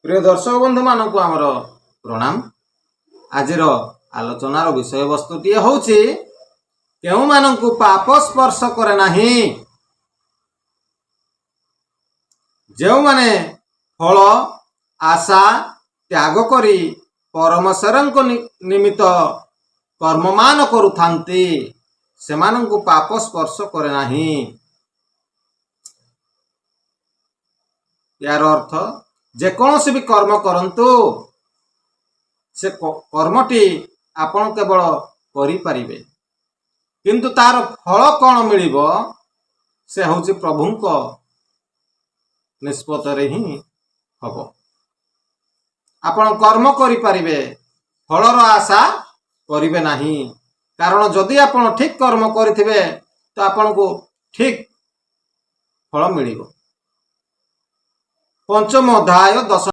प्रिय दर्शक बंधु मानक आमर प्रणाम। आज आलोचनार विषय वस्तुटी होउछि केउ मानकु पाप स्पर्श करे नाही, जेउ माने फल आशा त्याग करी परमेश्वरक निमित्त कर्ममान करुथांती सेमानंकु पाप स्पर्श करे नाही। यार अर्थ जे कौनसी भी कर्म करंतु से कर्मटी आपण केवल करि परिबे, किंतु तार फल कौन मिलिबो से होछि प्रभुंक निष्पत्ति ही हबो। आपण कर्म करि परिबे, फलर आशा करिबे नाही, कारण जदि आपण ठीक कर्म करिथिबे तो आपण को ठीक फल मिलिबो। पंचम अध्याय 10